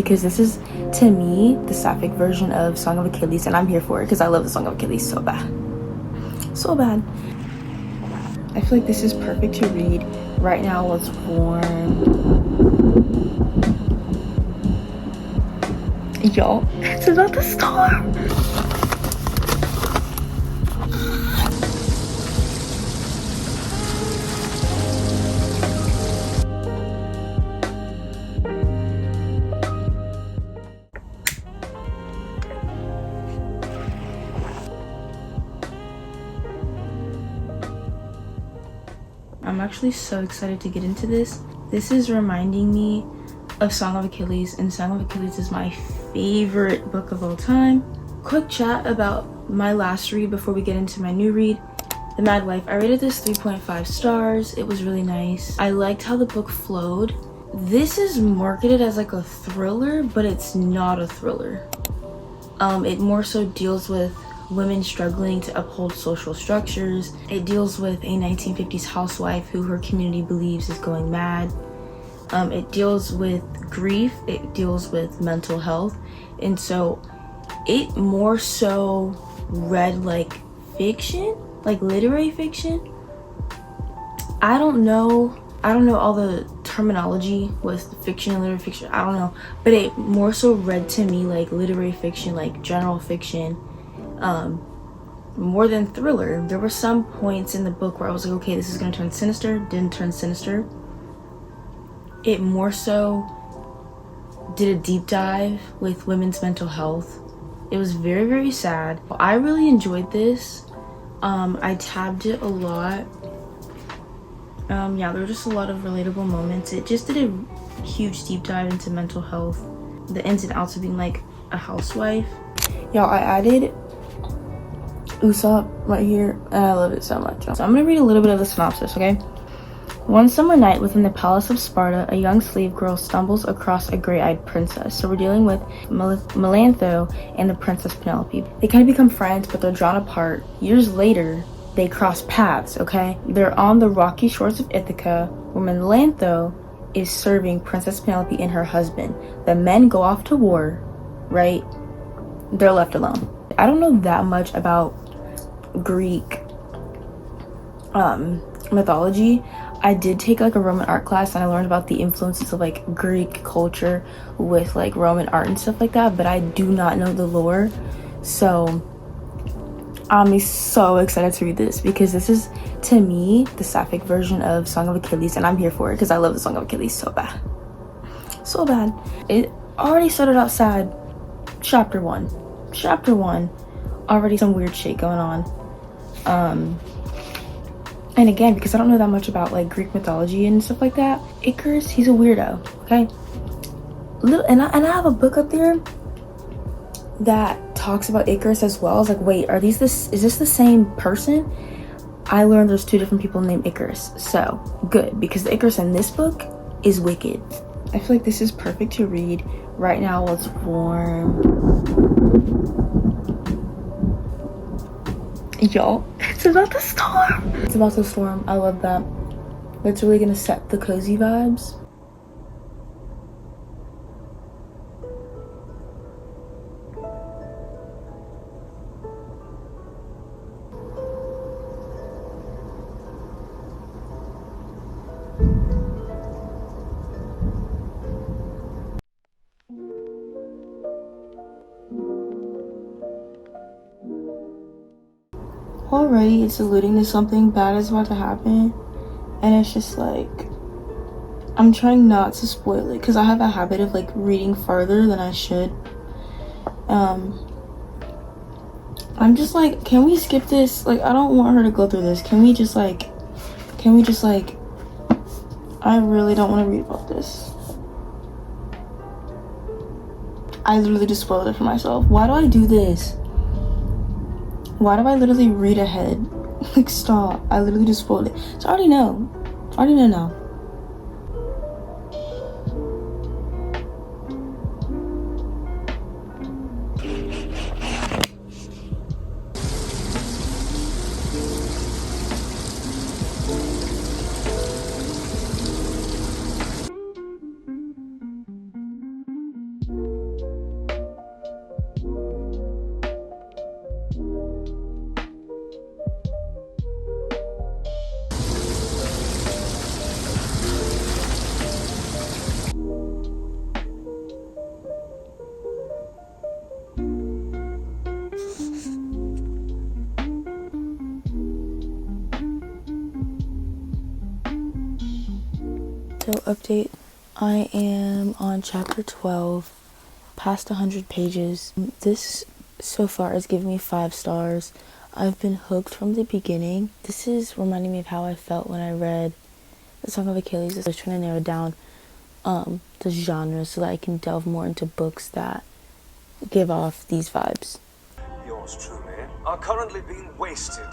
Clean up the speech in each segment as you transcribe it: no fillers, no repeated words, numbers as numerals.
because this is, to me, the sapphic version of Song of Achilles, and I'm here for it because I love the Song of Achilles so bad. So bad. I feel like this is perfect to read right now while it's warm. Y'all, it's about to storm. I'm actually so excited to get into this. This is reminding me of Song of Achilles, and Song of Achilles is my favorite book of all time. Quick chat about my last read before we get into my new read, The Mad Wife. I rated this 3.5 stars. It was really nice. I liked how the book flowed. This is marketed as like a thriller, but it's not a thriller. It more so deals with women struggling to uphold social structures. It deals with a 1950s housewife who her community believes is going mad. It deals with grief. It deals with mental health. And so it more so read like fiction, like literary fiction. I don't know all the terminology with fiction and literary fiction. I don't know, but it more so read to me like literary fiction, like general fiction, more than thriller. There were some points in the book where I was like, okay, this is gonna turn sinister. Didn't turn sinister. It more so did a deep dive with women's mental health. It was very, very sad. I really enjoyed this. I tabbed it a lot. Yeah, there were just a lot of relatable moments. It just did a huge deep dive into mental health, the ins and outs of being like a housewife. Y'all, I added Usopp right here, and I love it so much. So I'm gonna read a little bit of the synopsis, okay? One summer night within the palace of Sparta, a young slave girl stumbles across a gray-eyed princess. So we're dealing with Melantho and the princess Penelope. They kind of become friends, but they're drawn apart. Years later, they cross paths, okay? They're on the rocky shores of Ithaca, where Melantho is serving Princess Penelope and her husband. The men go off to war, right? They're left alone. I don't know that much about Greek mythology. I did take like a Roman art class, and I learned about the influences of like Greek culture with like Roman art and stuff like that, but I do not know the lore. So I'm so excited to read this because this is, to me, the sapphic version of Song of Achilles, and I'm here for it because I love the Song of Achilles so bad. So bad. It already started out sad. Chapter one, already some weird shit going on. And again, because I don't know that much about like Greek mythology and stuff like that, Icarus, he's a weirdo, okay? And I have a book up there that talks about Icarus as well. I was like, wait, is this the same person? I learned there's two different people named Icarus. So good, because the Icarus in this book is wicked. I feel like this is perfect to read right now while it's warm. Y'all, it's about to storm. It's about to storm. I love that. That's really gonna set the cozy vibes. Already it's alluding to something bad is about to happen, and it's just like, I'm trying not to spoil it because I have a habit of like reading farther than I should. I'm just like, can we skip this? Like, I don't want her to go through this. Can we just like I really don't want to read about this. I literally just spoiled it for myself. Why do I do this? Why do I literally read ahead? Like, stop. I literally just spoiled it. So I already know. I already know now. So update, I am on chapter 12, past 100 pages. This so far has given me 5 stars. I've been hooked from the beginning. This is reminding me of how I felt when I read The Song of Achilles. I was trying to narrow down the genre so that I can delve more into books that give off these vibes. Yours truly are currently being wasted.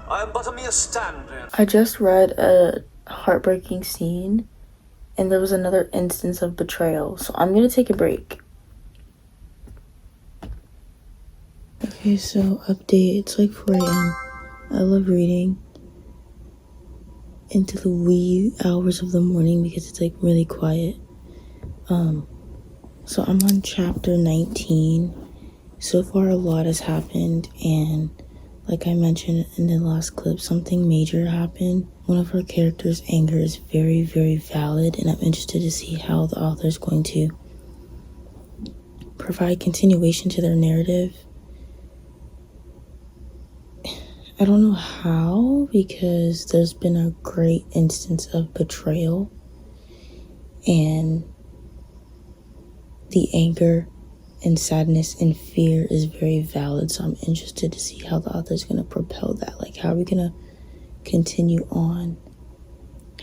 I am but a mere stand-in. I just read a heartbreaking scene and there was another instance of betrayal, so I'm gonna take a break. Okay, so update, it's like 4 a.m. I love reading into the wee hours of the morning because it's like really quiet. So I'm on chapter 19. So far a lot has happened, and like I mentioned in the last clip, something major happened. One of our characters' anger is very, very valid, and I'm interested to see how the author is going to provide continuation to their narrative. I don't know how, because there's been a great instance of betrayal, and the anger and sadness and fear is very valid, so I'm interested to see how the author's going to propel that. Like, how are we going to continue on?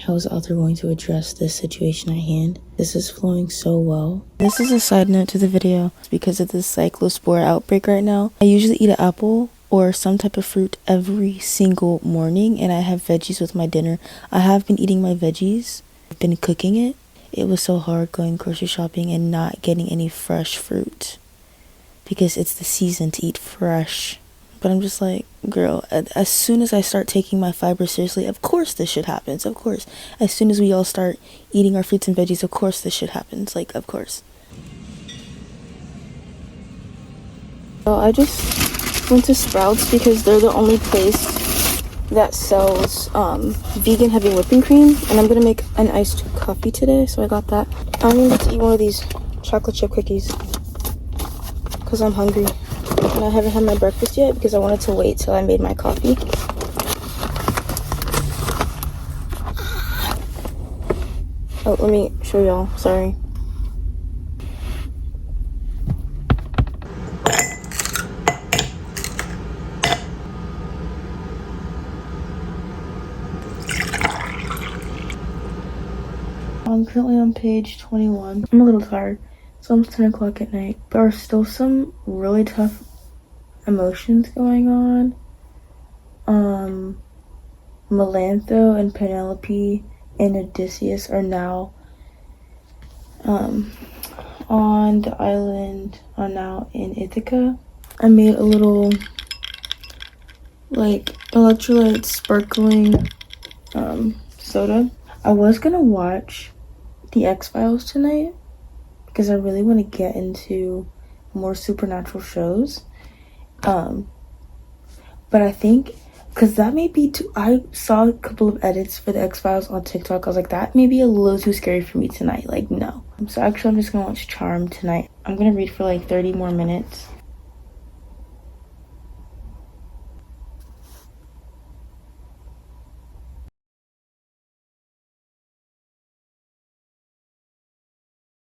How is the author going to address this situation at hand? This is flowing so well. This is a side note to the video. Because of this cyclospore outbreak right now, I usually eat an apple or some type of fruit every single morning, and I have veggies with my dinner. I have been eating my veggies. I've been cooking it. It was so hard going grocery shopping and not getting any fresh fruit because it's the season to eat fresh. But I'm just like, girl, as soon as I start taking my fiber seriously, of course this shit happens, of course. As soon as we all start eating our fruits and veggies, of course this shit happens, like, of course. So I just went to Sprouts because they're the only place that sells vegan heavy whipping cream, and I'm gonna make an iced coffee today, so I got that. I'm about to eat one of these chocolate chip cookies because I'm hungry and I haven't had my breakfast yet because I wanted to wait till I made my coffee. Oh, let me show y'all, sorry. I'm currently on page 21. I'm a little tired. It's almost 10 o'clock at night. There are still some really tough emotions going on. Melantho and Penelope and Odysseus are now on the island, are now in Ithaca. I made a little like electrolyte sparkling soda. I was gonna watch the X-Files tonight because I really want to get into more supernatural shows. But I think because that may be too, I saw a couple of edits for the X-Files on TikTok. I was like, that may be a little too scary for me tonight. Like, no. So actually I'm just gonna watch Charmed tonight. I'm gonna read for like 30 more minutes